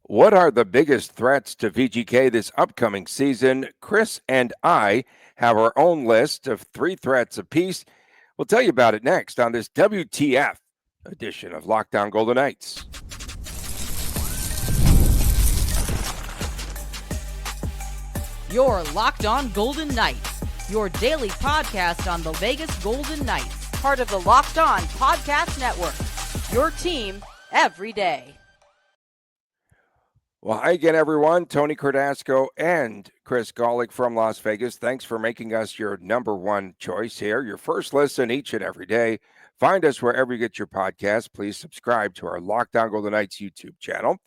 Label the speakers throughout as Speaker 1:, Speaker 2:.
Speaker 1: What are the biggest threats to VGK this upcoming season? Chris and I have our own list of three threats apiece. We'll tell you about it next on this WTF edition of Lockdown Golden Knights.
Speaker 2: Your Locked On Golden Knights, your daily podcast on the Vegas Golden Knights, part of the Locked On Podcast Network. Your team every day.
Speaker 1: Well, hi again, everyone. Tony Cardasco and Chris Golick from Las Vegas. Thanks for making us your number one choice here. Your first listen each and every day. Find us wherever you get your podcast. Please subscribe to our Lockdown Golden Knights YouTube channel.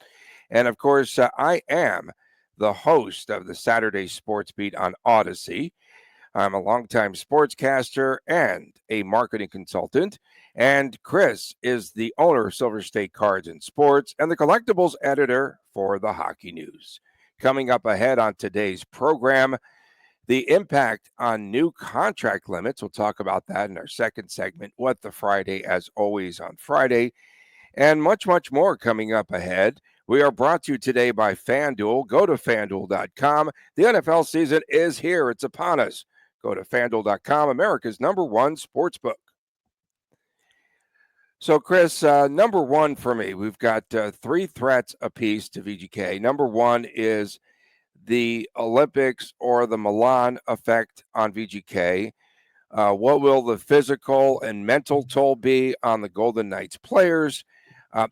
Speaker 1: And of course, I am the host of the Saturday Sports Beat on Odyssey. I'm a longtime sportscaster and a marketing consultant. And Chris is the owner of Silver State Cards and Sports and the collectibles editor for the Hockey News. Coming up ahead on today's program, the impact on new contract limits. We'll talk about that in our second segment, What the Friday, as always on Friday, and much, much more coming up ahead. We are brought to you today by FanDuel. Go to FanDuel.com. The NFL season is here. It's upon us. Go to FanDuel.com, America's number one sportsbook. So, Chris, number one for me, we've got three threats apiece to VGK. Number one is the Olympics or the Milan effect on VGK. What will the physical and mental toll be on the Golden Knights players?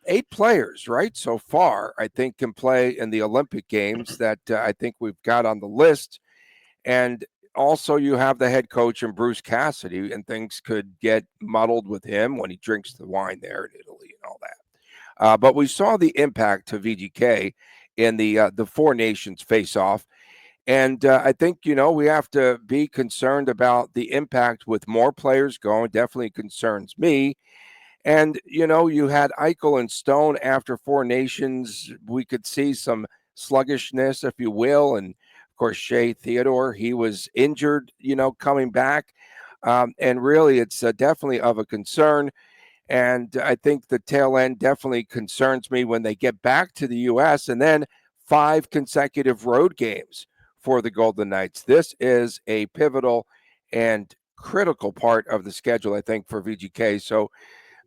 Speaker 1: 8 players, right, so far, I think, can play in the Olympic Games that I think we've got on the list. And also, you have the head coach and Bruce Cassidy, and things could get muddled with him when he drinks the wine there in Italy and all that. But we saw the impact to VGK in the Four Nations face-off. And I think, we have to be concerned about the impact with more players going. Definitely concerns me. And, you had Eichel and Stone after Four Nations. We could see some sluggishness, if you will. And, of course, Shea Theodore, he was injured, coming back. And really, it's definitely of a concern. And I think the tail end definitely concerns me when they get back to the U.S. and then 5 consecutive road games for the Golden Knights. This is a pivotal and critical part of the schedule, I think, for VGK. So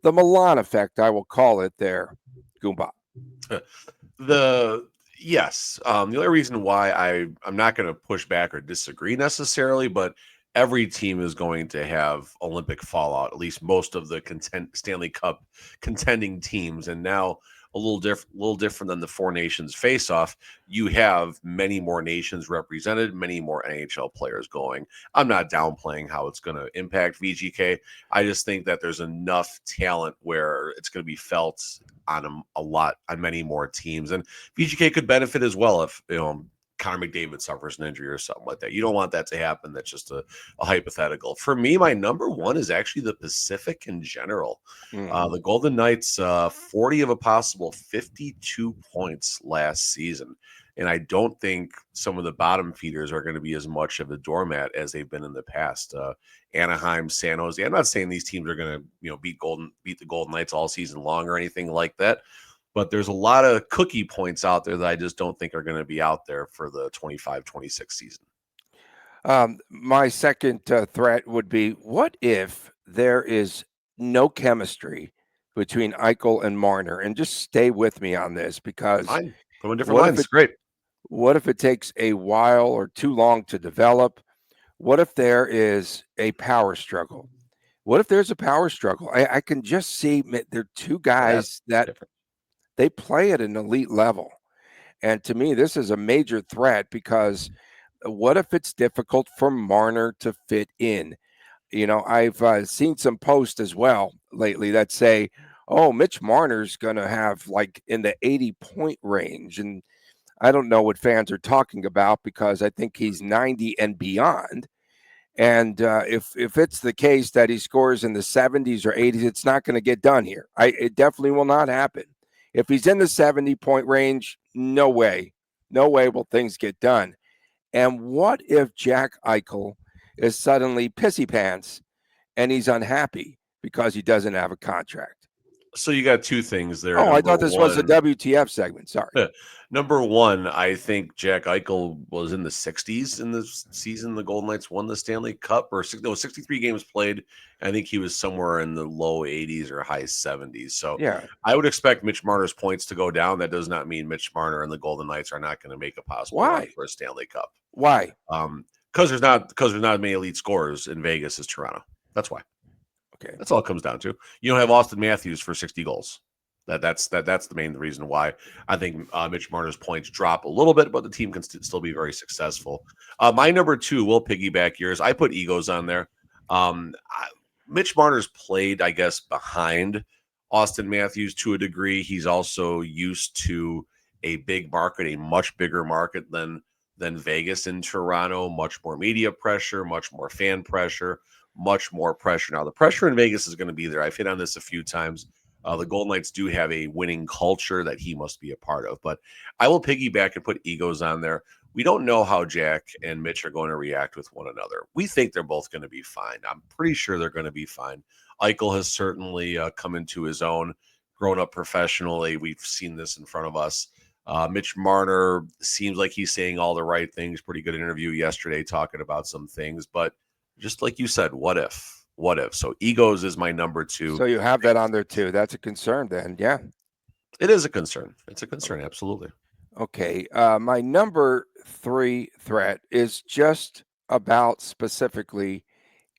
Speaker 1: the Milan effect, I will call it there, Goomba.
Speaker 3: Yes. The only reason why I'm not going to push back or disagree necessarily, but every team is going to have Olympic fallout, at least most of the Stanley Cup contending teams. And now a little different than the Four Nations face-off. You have many more nations represented, many more NHL players going. I'm not downplaying how it's going to impact VGK. I just think that there's enough talent where it's going to be felt on many more teams, and VGK could benefit as well if Connor McDavid suffers an injury or something like that. You don't want that to happen. That's just a hypothetical. For me, my number one is actually the Pacific in general. The Golden Knights, 40 of a possible 52 points last season. And I don't think some of the bottom feeders are going to be as much of a doormat as they've been in the past. Anaheim, San Jose. I'm not saying these teams are going to beat the Golden Knights all season long or anything like that. But there's a lot of cookie points out there that I just don't think are going to be out there for the 25-26 season.
Speaker 1: My second threat would be, what if there is no chemistry between Eichel and Marner? And just stay with me on this, because
Speaker 3: Fine. From a different lines. Great.
Speaker 1: What if it takes a while or too long to develop? What if there is a power struggle? What if there's a power struggle? I can just see there are two guys that different. They play at an elite level. And to me, this is a major threat, because what if it's difficult for Marner to fit in? I've seen some posts as well lately that say, oh, Mitch Marner's going to have like in the 80-point range. And I don't know what fans are talking about, because I think he's 90 and beyond. And if it's the case that he scores in the 70s or 80s, it's not going to get done here. It definitely will not happen. If he's in the 70-point range, no way will things get done. And what if Jack Eichel is suddenly pissy pants and he's unhappy because he doesn't have a contract?
Speaker 3: So you got two things there.
Speaker 1: Oh, I
Speaker 3: Number
Speaker 1: thought this was a
Speaker 3: one,
Speaker 1: WTF segment. Sorry.
Speaker 3: number one, I think Jack Eichel was in the 60s in this season. The Golden Knights won the Stanley Cup, or 63 games played. I think he was somewhere in the low 80s or high 70s. So
Speaker 1: Yeah.
Speaker 3: I would expect Mitch Marner's points to go down. That does not mean Mitch Marner and the Golden Knights are not going to make a possible run
Speaker 1: Why?
Speaker 3: for a Stanley Cup.
Speaker 1: Why?
Speaker 3: Because there's not many elite scorers in Vegas as Toronto. That's why.
Speaker 1: Okay.
Speaker 3: That's all it comes down to. You don't have Austin Matthews for 60 goals. That's the main reason why I think Mitch Marner's points drop a little bit, but the team can still be very successful. My number two will piggyback yours. I put egos on there. Mitch Marner's played, I guess, behind Austin Matthews to a degree. He's also used to a big market, a much bigger market than Vegas and Toronto. Much more media pressure, much more fan pressure, much more pressure. Now, the pressure in Vegas is going to be there. I've hit on this a few times. The Golden Knights do have a winning culture that he must be a part of. But I will piggyback and put egos on there. We don't know how Jack and Mitch are going to react with one another. We think they're both going to be fine. I'm pretty sure they're going to be fine. Eichel has certainly come into his own, grown up professionally. We've seen this in front of us. Mitch Marner seems like he's saying all the right things. Pretty good interview yesterday talking about some things. But just like you said, what if? What if? So egos is my number two.
Speaker 1: So you have that on there too. That's a concern then. Yeah.
Speaker 3: It is a concern. It's a concern. Absolutely.
Speaker 1: Okay. My number three threat is just about specifically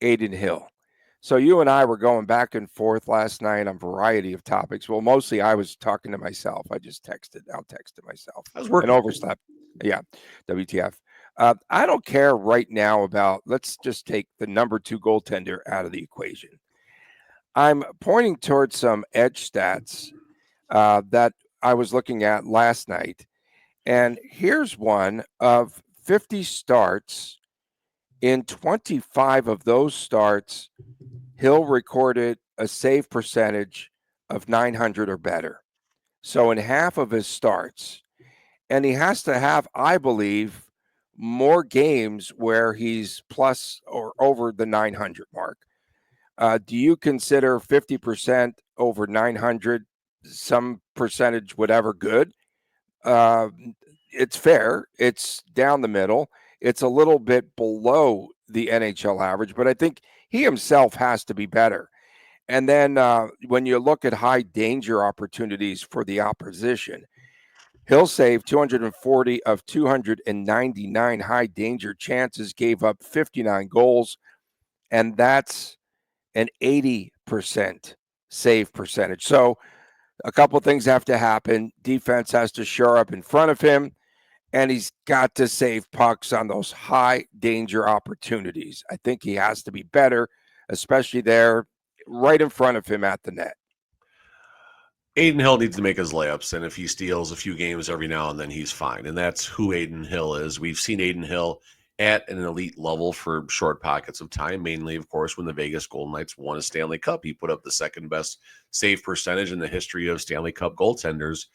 Speaker 1: Aiden Hill. So you and I were going back and forth last night on a variety of topics. Well, mostly I was talking to myself. I just texted myself
Speaker 3: I was working.
Speaker 1: and overslept. Yeah. WTF. I don't care right now about, let's just take the number two goaltender out of the equation. I'm pointing towards some edge stats that I was looking at last night. And here's one of 50 starts. In 25 of those starts, Hill recorded a save percentage of 900 or better. So in half of his starts, and he has to have, I believe, more games where he's plus or over the 900 mark. Do you consider 50% over 900, some percentage, whatever, good? It's fair. It's down the middle. It's a little bit below the NHL average, but I think he himself has to be better. And then when you look at high danger opportunities for the opposition, Hill saved 240 of 299 high danger chances, gave up 59 goals, and that's an 80% save percentage. So a couple of things have to happen. Defense has to shore up in front of him, and he's got to save pucks on those high danger opportunities. I think he has to be better, especially there right in front of him at the net.
Speaker 3: Aiden Hill needs to make his layups, and if he steals a few games every now and then, he's fine. And that's who Aiden Hill is. We've seen Aiden Hill at an elite level for short pockets of time, mainly, of course, when the Vegas Golden Knights won a Stanley Cup. He put up the second best save percentage in the history of Stanley Cup goaltenders,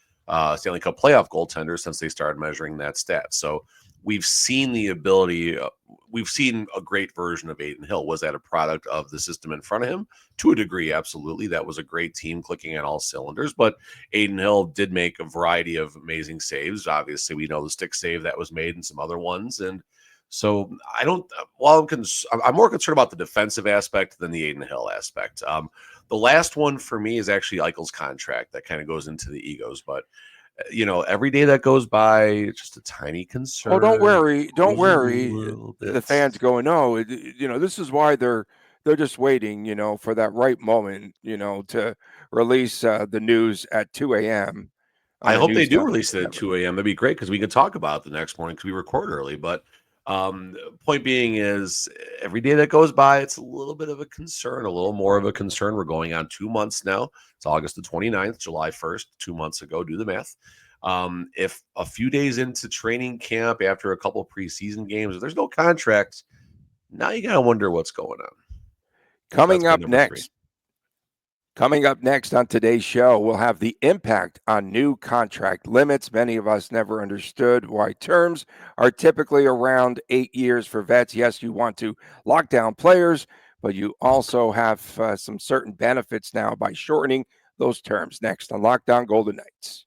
Speaker 3: Stanley Cup playoff goaltenders since they started measuring that stat. So we've seen the ability, we've seen a great version of Aiden Hill. Was that a product of the system in front of him? To a degree, absolutely. That was a great team clicking on all cylinders, but Aiden Hill did make a variety of amazing saves. Obviously, we know the stick save that was made and some other ones. And so I don't, while I'm more concerned about the defensive aspect than the Aiden Hill aspect. The last one for me is actually Eichel's contract. That kind of goes into the egos, but every day that goes by, it's just a tiny concern.
Speaker 1: Oh, don't worry. The fans going, no, this is why they're just waiting, for that right moment, to release the news at 2 a.m.
Speaker 3: I hope they do release it at 2 a.m. That'd be great because we can talk about it the next morning because we record early. But point being is every day that goes by, it's a little bit of a concern, a little more of a concern. We're going on 2 months now. It's August the 29th, July 1st, 2 months ago. Do the math. If a few days into training camp, after a couple of preseason games, if there's no contract, now you got to wonder what's going on.
Speaker 1: Coming up next on today's show, we'll have the impact on new contract limits. Many of us never understood why terms are typically around 8 years for vets. Yes, you want to lock down players, but you also have some certain benefits now by shortening those terms next on Locked On Golden Knights.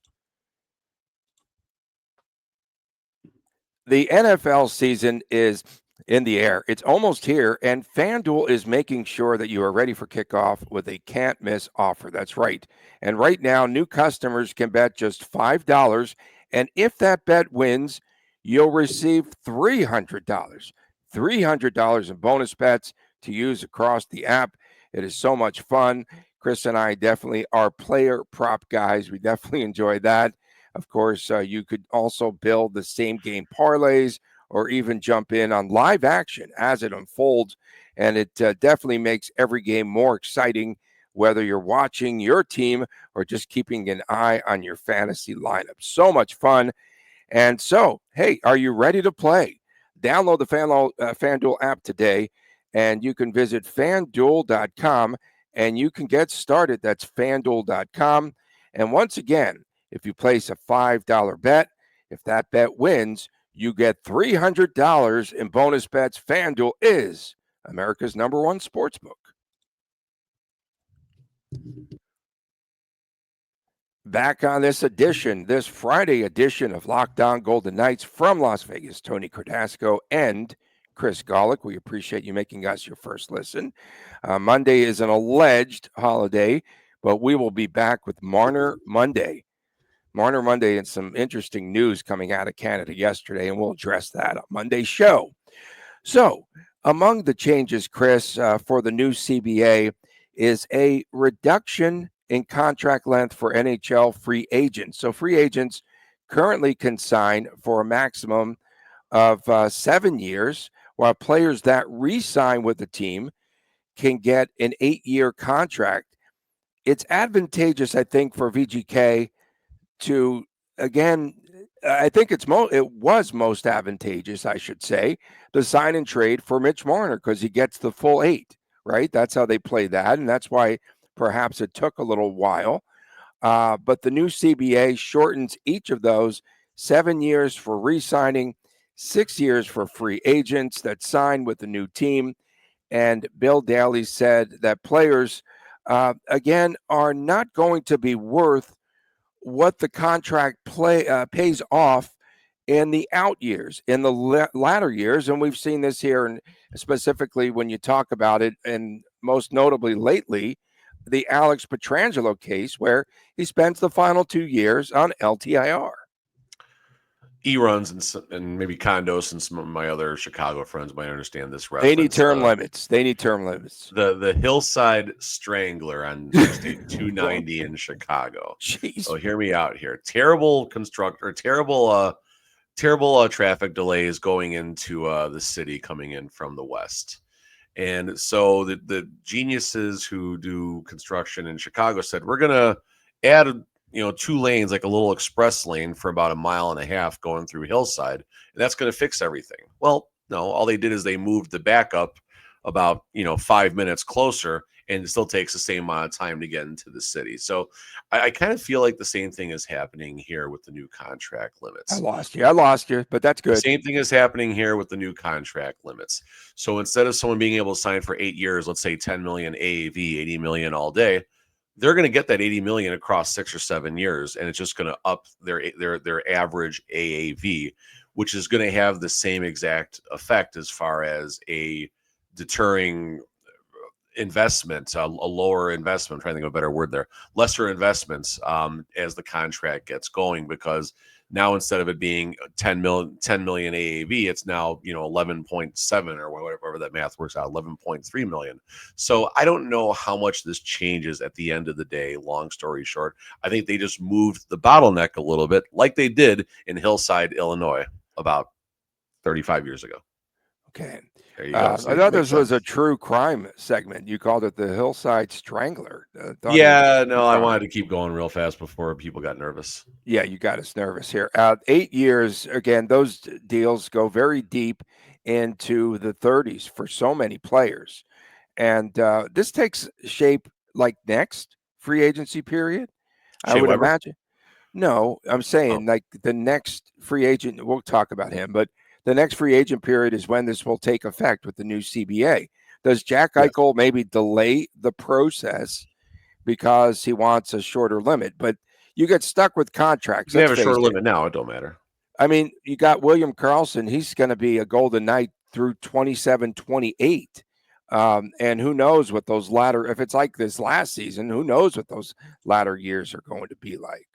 Speaker 1: The NFL season is in the air. It's almost here, and FanDuel is making sure that you are ready for kickoff with a can't-miss offer. That's right. And right now, new customers can bet just $5, and if that bet wins, you'll receive $300. $300 in bonus bets to use across the app. It is so much fun. Chris and I definitely are player prop guys. We definitely enjoy that. Of course, you could also build the same game parlays or even jump in on live action as it unfolds. And it definitely makes every game more exciting, whether you're watching your team or just keeping an eye on your fantasy lineup. So much fun. And so, hey, are you ready to play? Download the FanDuel app today, and you can visit FanDuel.com, and you can get started. That's FanDuel.com. And once again, if you place a $5 bet, if that bet wins, you get $300 in bonus bets. FanDuel is America's #1 sportsbook. Back on this Friday edition of Locked On Golden Knights from Las Vegas, Tony Cardasco and Chris Golick. We appreciate you making us your first listen. Monday is an alleged holiday, but we will be back with Monarch Monday. Monarch Monday and some interesting news coming out of Canada yesterday, and we'll address that on Monday's show. So, among the changes, Chris, for the new CBA is a reduction in contract length for NHL free agents. So free agents currently can sign for a maximum of 7 years, while players that re-sign with the team can get an 8-year contract. It's advantageous, I think, for VGK to, again, I think it was most advantageous, I should say, to sign and trade for Mitch Marner because he gets the full 8, right? That's how they play that, and that's why perhaps it took a little while. But the new CBA shortens each of those 7 years for re-signing, 6 years for free agents that sign with the new team. And Bill Daly said that players, again, are not going to be worth what the contract pays off in the out years, in the latter years. And we've seen this here, and specifically when you talk about it, and most notably lately, the Alex Pietrangelo case, where he spends the final 2 years on LTIR.
Speaker 3: E-runs and maybe condos and some of my other Chicago friends might understand this reference.
Speaker 1: They need term limits.
Speaker 3: The Hillside Strangler on Interstate 290 in Chicago.
Speaker 1: Jeez.
Speaker 3: So hear me out here. Terrible traffic delays going into the city coming in from the west. And so the geniuses who do construction in Chicago said, we're going to add 2 lanes, like a little express lane for about 1.5 miles going through Hillside. And that's going to fix everything. Well, no, all they did is they moved the backup about, 5 minutes closer, and it still takes the same amount of time to get into the city. So I kind of feel like the same thing is happening here with the new contract limits.
Speaker 1: I lost you, but that's good.
Speaker 3: The same thing is happening here with the new contract limits. So instead of someone being able to sign for 8 years, let's say 10 million AAV, 80 million all day, they're going to get that 80 million across 6 or 7 years, and it's just going to up their average AAV, which is going to have the same exact effect as far as a deterring investment, a lower investment. I'm trying to think of a better word there, lesser investments as the contract gets going, because now instead of it being 10 million AAV, it's now 11.7 or whatever that math works out, 11.3 million. So I don't know how much this changes at the end of the day. Long story short, I think they just moved the bottleneck a little bit, like they did in Hillside, Illinois, about 35 years ago.
Speaker 1: Okay.
Speaker 3: There you go.
Speaker 1: I thought this was a true crime segment. You called it the Hillside Strangler.
Speaker 3: I wanted to keep going real fast before people got nervous.
Speaker 1: Yeah, you got us nervous here. 8 years, again, those deals go very deep into the 30s for so many players. And this takes shape like next free agency period, I would imagine. No, I'm saying like the next free agent, we'll talk about him, but the next free agent period is when this will take effect with the new CBA. Does Jack Eichel maybe delay the process because he wants a shorter limit. But you get stuck with contracts.
Speaker 3: You can
Speaker 1: Let's
Speaker 3: have a
Speaker 1: face
Speaker 3: short
Speaker 1: it.
Speaker 3: limit now. It don't matter.
Speaker 1: I mean, you got William Carlson. He's going to be a Golden Knight through 27, 28. And who knows what those latter, if it's like this last season, who knows what those latter years are going to be like.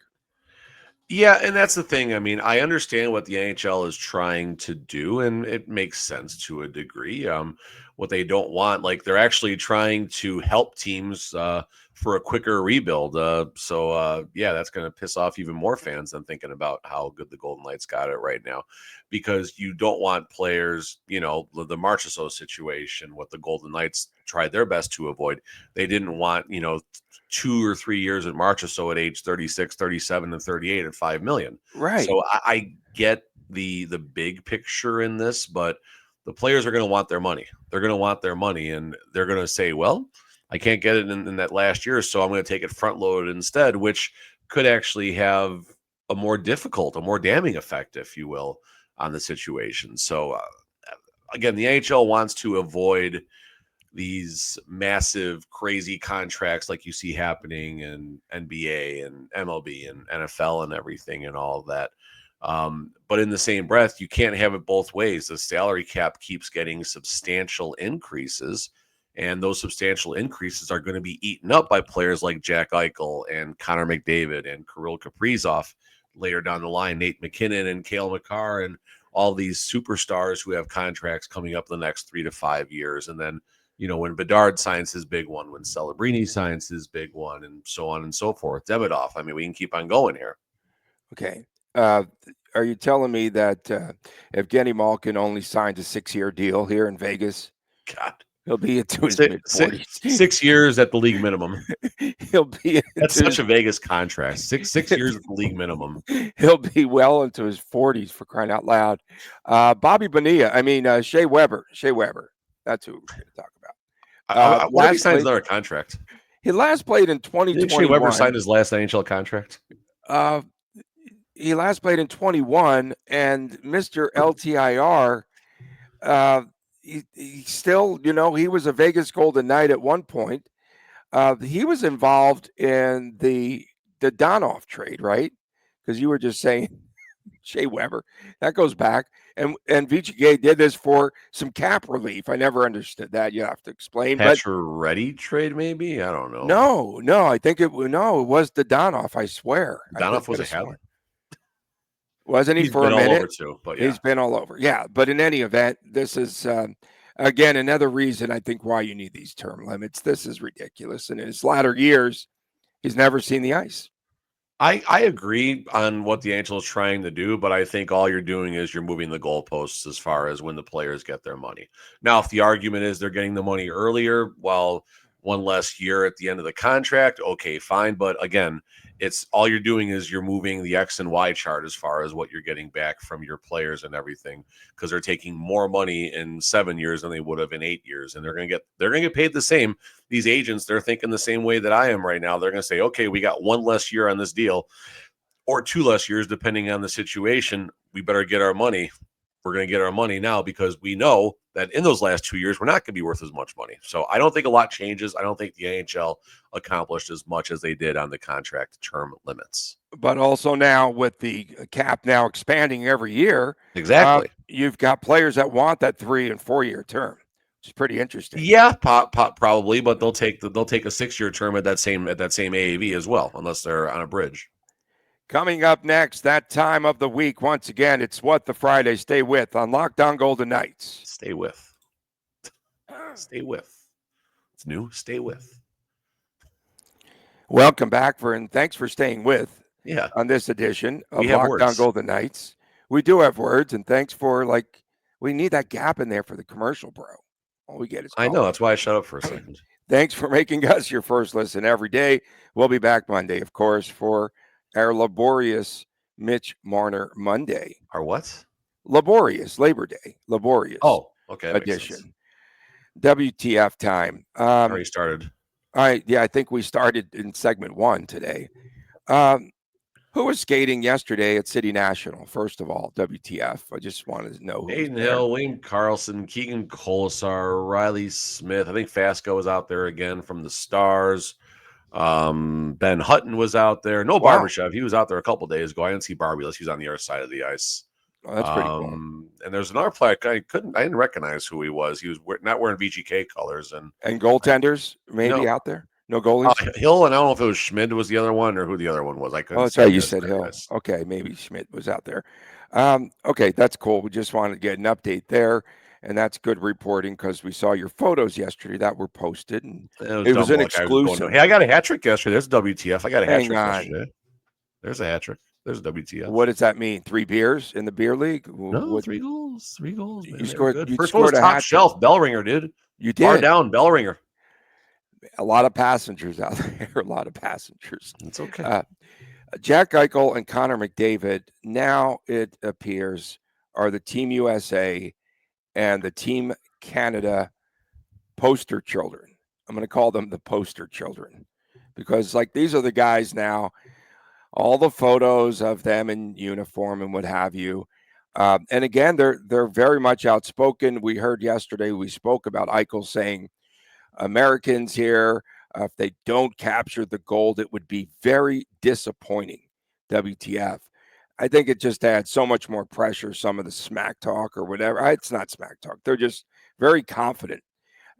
Speaker 3: Yeah, and that's the thing. I mean, I understand what the NHL is trying to do, and it makes sense to a degree. What they don't want, like they're actually trying to help teams for a quicker rebuild. Yeah, that's going to piss off even more fans than thinking about how good the Golden Knights got it right now, because you don't want players, the Marchessault situation, what the Golden Knights tried their best to avoid. They didn't want, 2 or 3 years at Marchessault at age 36, 37, and 38 at $5 million.
Speaker 1: Right.
Speaker 3: So I get the big picture in this, but the players are going to want their money. They're going to want their money, and they're going to say, well, I can't get it in that last year, so I'm going to take it front loaded instead, which could actually have a more damning effect, if you will, on the situation. So again, the NHL wants to avoid these massive, crazy contracts like you see happening in NBA and MLB and NFL and everything and all of that. But in the same breath, you can't have it both ways. The salary cap keeps getting substantial increases, and those substantial increases are going to be eaten up by players like Jack Eichel and Connor McDavid and Kirill Kaprizov later down the line, Nate McKinnon and Cale Makar and all these superstars who have contracts coming up the next 3 to 5 years. And then when Bedard signs his big one, when Celebrini signs his big one, and so on and so forth. Davidoff. I mean, we can keep on going here.
Speaker 1: Okay. Are you telling me that Evgeny Malkin only signed a 6-year deal here in Vegas?
Speaker 3: God.
Speaker 1: He'll be into his mid-40s.
Speaker 3: 6 years at the league minimum.
Speaker 1: He'll be
Speaker 3: That's such a Vegas contrast. Six years at the league minimum.
Speaker 1: He'll be well into his 40s, for crying out loud. Bobby Bonilla. Shea Weber. That's who we're going to talk about.
Speaker 3: What if he signs another contract?
Speaker 1: He last played in 2021.
Speaker 3: Did Shea Weber sign his last NHL contract?
Speaker 1: He last played in 21, and Mr. LTIR, he still, he was a Vegas Golden Knight at one point. He was involved in the Donoff trade, right? Because you were just saying Shea Weber. That goes back. And VGK did this for some cap relief. I never understood that. You have to explain.
Speaker 3: Pacioretty trade, maybe? I don't know.
Speaker 1: No. I think it was the Donoff. I swear.
Speaker 3: Donoff was a hell.
Speaker 1: Wasn't he?
Speaker 3: He's
Speaker 1: for
Speaker 3: been
Speaker 1: a minute?
Speaker 3: All over too, but yeah.
Speaker 1: He's been all over. Yeah, but in any event, this is again another reason I think why you need these term limits. This is ridiculous. And in his latter years, he's never seen the ice.
Speaker 3: I agree on what the NHL is trying to do, but I think all you're doing is you're moving the goalposts as far as when the players get their money. Now, if the argument is they're getting the money earlier while one less year at the end of the contract, okay, fine. But again, it's all you're doing is you're moving the X and Y chart as far as what you're getting back from your players and everything, because they're taking more money in 7 years than they would have in 8 years, and they're going to get paid the same. These agents, they're thinking the same way that I am right now. They're going to say, okay, we got 1 less year on this deal, or 2 less years depending on the situation. We better get our money. We're going to get our money now because we know that in those last 2 years, we're not going to be worth as much money. So I don't think a lot changes. I don't think the NHL accomplished as much as they did on the contract term limits.
Speaker 1: But also now with the cap now expanding every year,
Speaker 3: exactly,
Speaker 1: you've got players that want that 3 and 4 year term, which is pretty interesting.
Speaker 3: Yeah, probably, but they'll take a 6-year term at that same AAV as well, unless they're on a bridge.
Speaker 1: Coming up next, that time of the week, once again, it's What the Friday. Stay with on Locked On Golden Knights.
Speaker 3: Stay with. Stay with. It's new. Stay with.
Speaker 1: Welcome back, and thanks for staying with.
Speaker 3: Yeah.
Speaker 1: On this edition of Locked On Golden Knights. We do have words, and thanks for we need that gap in there for the commercial, bro. All we get is
Speaker 3: I know. That's why I shut up for a second.
Speaker 1: Thanks for making us your first listen every day. We'll be back Monday, of course, for our laborious Mitch Marner Monday.
Speaker 3: Our what?
Speaker 1: Laborious, Labor Day. Laborious.
Speaker 3: Oh, okay.
Speaker 1: Edition. WTF time.
Speaker 3: Already started.
Speaker 1: I think we started in segment 1 today. Who was skating yesterday at City National? First of all, WTF. I just wanted to know.
Speaker 3: Hayden Hill, William Karlsson, Keegan Kolesar, Riley Smith. I think Fasco was out there again from the Stars. Ben Hutton was out there. No
Speaker 1: Wow.
Speaker 3: Barbashev. He was out there a couple days ago. I didn't see Barbie unless he was on the other side of the ice.
Speaker 1: Oh, that's pretty cool.
Speaker 3: And there's another player I didn't recognize who he was. He was not wearing VGK colors
Speaker 1: And goaltenders maybe out there. No goalies.
Speaker 3: Hill, and I don't know if it was Schmid was the other one or who the other one was. I couldn't.
Speaker 1: Oh, that's right. You said Hill. Okay, maybe Schmidt was out there. Okay, that's cool. We just wanted to get an update there, and that's good reporting because we saw your photos yesterday that were posted, and it was an exclusive.
Speaker 3: Hey, I got a hat trick yesterday. There's WTF. I got a hat trick
Speaker 1: on.
Speaker 3: yesterday. There's a hat trick. There's a WTF.
Speaker 1: What does that mean? 3 beers in the beer league?
Speaker 3: No, 3 goals. 3 goals. Man.
Speaker 1: You scored.
Speaker 3: First one was top shelf. Bellringer, dude.
Speaker 1: You did.
Speaker 3: Far down, Bellringer.
Speaker 1: A lot of passengers out there. A lot of passengers.
Speaker 3: It's okay.
Speaker 1: Jack Eichel and Connor McDavid, now it appears, are the Team USA and the Team Canada poster children. I'm going to call them the poster children because, like, these are the guys now, all the photos of them in uniform and what have you. And again, they're very much outspoken. We heard yesterday, we spoke about Eichel saying, Americans here, if they don't capture the gold, it would be very disappointing. WTF. I think it just adds so much more pressure, some of the smack talk or whatever. It's not smack talk. They're just very confident.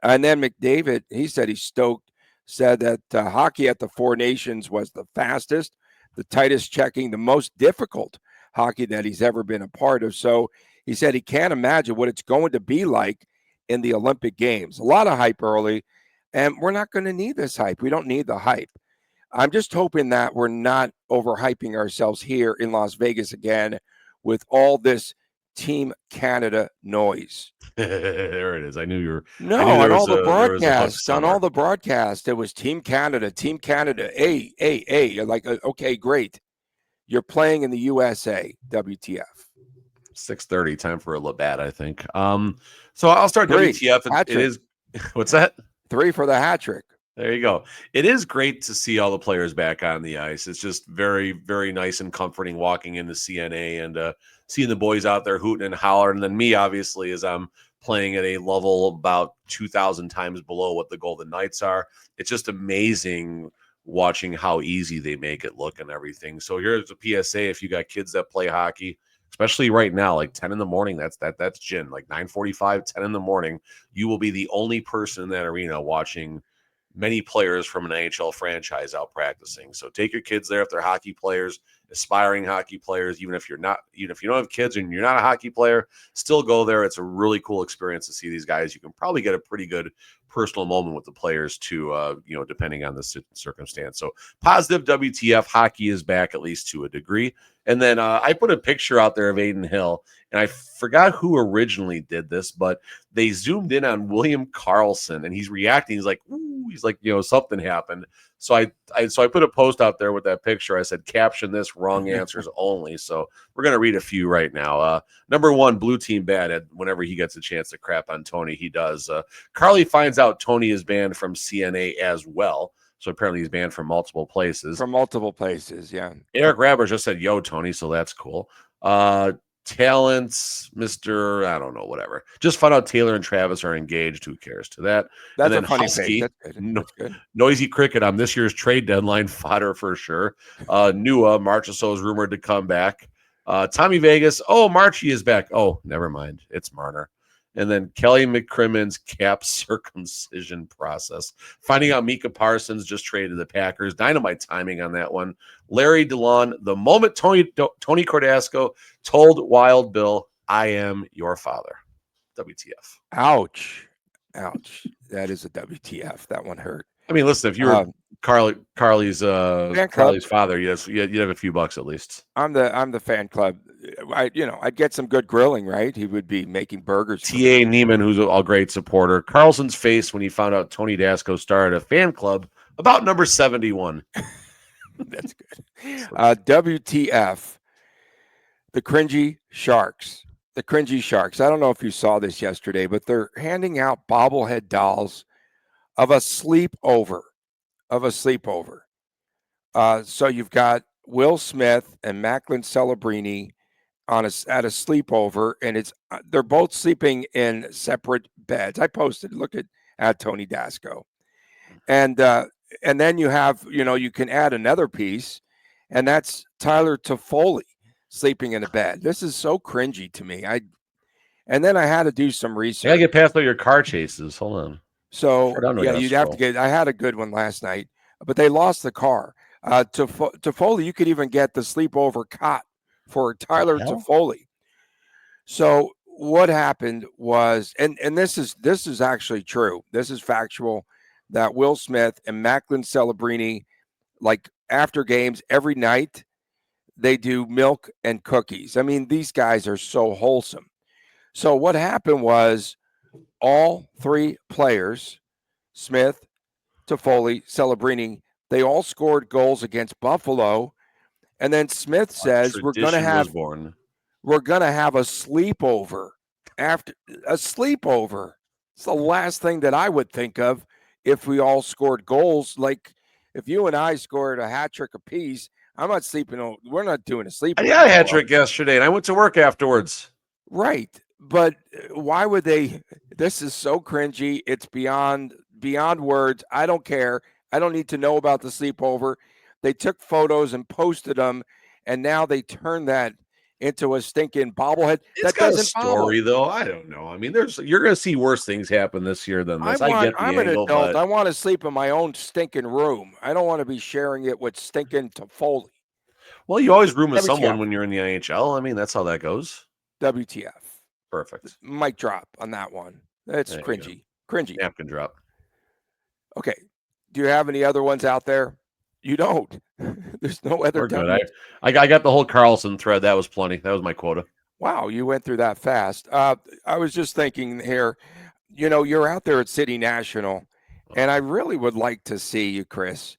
Speaker 1: And then McDavid, he said he's stoked, said that hockey at the Four Nations was the fastest, the tightest checking, the most difficult hockey that he's ever been a part of. So he said he can't imagine what it's going to be like in the Olympic Games. A lot of hype early, and we're not going to need this hype. We don't need the hype. I'm just hoping that we're not overhyping ourselves here in Las Vegas again with all this Team Canada noise.
Speaker 3: There it is. I knew you were.
Speaker 1: No, on all the broadcasts, it was Team Canada, A. Like, okay, great. You're playing in the USA, WTF.
Speaker 3: 6:30, time for a Labatt, I think. So I'll start WTF. And it is, what's that?
Speaker 1: 3 for the hat trick.
Speaker 3: There you go. It is great to see all the players back on the ice. It's just very, very nice and comforting walking into CNA and seeing the boys out there hooting and hollering. And then me, obviously, as I'm playing at a level about 2,000 times below what the Golden Knights are. It's just amazing watching how easy they make it look and everything. So here's a PSA: if you got kids that play hockey, especially right now, like 10 in the morning, that's gin, like 9:45, 10 in the morning, you will be the only person in that arena watching many players from an NHL franchise out practicing. So take your kids there if they're hockey players, aspiring hockey players, even if you don't have kids and you're not a hockey player, still go there. It's a really cool experience to see these guys. You can probably get a pretty good personal moment with the players too, depending on the circumstance. So positive WTF, hockey is back, at least to a degree. And then I put a picture out there of Aiden Hill, and I forgot who originally did this, but they zoomed in on William Karlsson, and he's reacting. He's like, ooh, he's like, something happened. So I put a post out there with that picture. I said, caption this, wrong answers only. So we're going to read a few right now. Number one, blue team bad. Whenever he gets a chance to crap on Tony, he does. Carly finds out Tony is banned from CNA as well. So apparently he's banned from multiple places.
Speaker 1: From multiple places, yeah.
Speaker 3: Eric Rabber just said, yo, Tony, so that's cool. Talents, Mr. I don't know, whatever. Just found out Taylor and Travis are engaged. Who cares to that?
Speaker 1: That's
Speaker 3: and then
Speaker 1: a funny
Speaker 3: Husky,
Speaker 1: That's good.
Speaker 3: Noisy Cricket on this year's trade deadline fodder for sure. Nua, Marchessault is rumored to come back. Tommy Vegas, Marchie is back. Oh, never mind. It's Marner. And then Kelly McCrimmon's cap circumcision process. Finding out Mika Parsons just traded the Packers. Dynamite timing on that one. Larry DeLon, the moment Tony Cordasco told Wild Bill, I am your father. WTF.
Speaker 1: Ouch. That is a WTF. That one hurt.
Speaker 3: I mean, listen, if you were Carly's father, yes, you'd have a few bucks at least.
Speaker 1: I'm the fan club. I'd get some good grilling, right? He would be making burgers.
Speaker 3: T.A. Neiman, who's a great supporter. Carlson's face when he found out Tony Dasco started a fan club about number 71.
Speaker 1: That's good. WTF, the cringy Sharks. The cringy Sharks. I don't know if you saw this yesterday, but they're handing out bobblehead dolls of a sleepover. So you've got Will Smith and Macklin Celebrini at a sleepover, and they're both sleeping in separate beds. I posted, look at Tony Dasco. And and then you have, you can add another piece, and that's Tyler Toffoli sleeping in a bed. This is so cringy to me. And then I had to do some
Speaker 3: I gotta
Speaker 1: research.
Speaker 3: get past all your car chases. Hold on.
Speaker 1: So
Speaker 3: Down,
Speaker 1: yeah, you'd have to get. I had a good one last night, but they lost the car. Toffoli, you could even get the sleepover cot for Tyler Toffoli. So what happened was, and this is actually true. This is factual, that Will Smith and Macklin Celebrini, like after games every night, they do milk and cookies. I mean, these guys are so wholesome. So what happened was all three players, Smith, Toffoli, Celebrini, they all scored goals against Buffalo. And then Smith says, we're gonna have a sleepover. After a sleepover. It's the last thing that I would think of if we all scored goals. Like if you and I scored a hat trick apiece, I'm not sleeping. We're not doing a sleepover.
Speaker 3: I had a hat trick yesterday, and I went to work afterwards.
Speaker 1: Right. But why would they? This is so cringy. It's beyond words. I don't care. I don't need to know about the sleepover. They took photos and posted them, and now they turn that into a stinking bobblehead.
Speaker 3: It's got a story, though. I don't know. I mean, you're going to see worse things happen this year than this.
Speaker 1: I'm an adult. I want to sleep in my own stinking room. I don't want to be sharing it with stinking Toffoli.
Speaker 3: Well, you always room with someone when you're in the NHL. I mean, that's how that goes.
Speaker 1: WTF.
Speaker 3: Perfect.
Speaker 1: Mic drop on that one. That's cringy. Cringy.
Speaker 3: Napkin drop.
Speaker 1: Okay. Do you have any other ones out there? You don't. There's no other.
Speaker 3: We're good. I got the whole Carlson thread. That was plenty. That was my quota.
Speaker 1: Wow, you went through that fast. I was just thinking here, you're out there at City National, and I really would like to see you, Chris.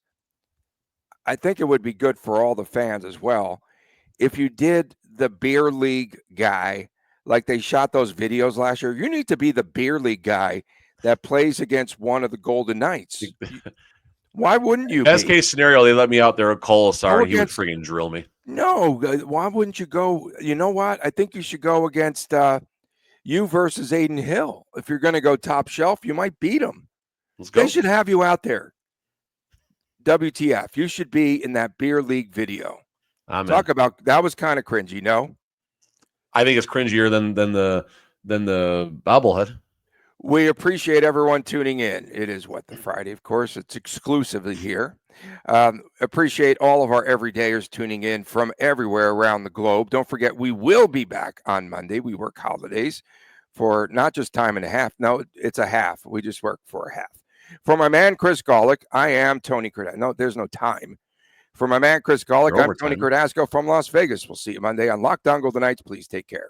Speaker 1: I think it would be good for all the fans as well if you did the beer league guy, like they shot those videos last year. You need to be the beer league guy that plays against one of the Golden Knights. Why wouldn't you?
Speaker 3: Best case scenario, they let me out there with Colasar. He would freaking drill me.
Speaker 1: No, why wouldn't you go? You know what? I think you should go against you versus Aiden Hill. If you're going to go top shelf, you might beat him.
Speaker 3: Let's go.
Speaker 1: They should have you out there. WTF? You should be in that beer league video. Talk about that was kind of cringy. No,
Speaker 3: I think it's cringier than the bobblehead.
Speaker 1: We appreciate everyone tuning in. It is the Friday, of course. It's exclusively here. Appreciate all of our everydayers tuning in from everywhere around the globe. Don't forget, we will be back on Monday. We work holidays for not just time and a half. No, it's a half. We just work for a half. For my man, Chris Golick, I am Tony Cardasco. No, there's no time. For my man, Chris Golick, I'm Tony Cardasco from Las Vegas. We'll see you Monday on Locked On Golden Knights. Please take care.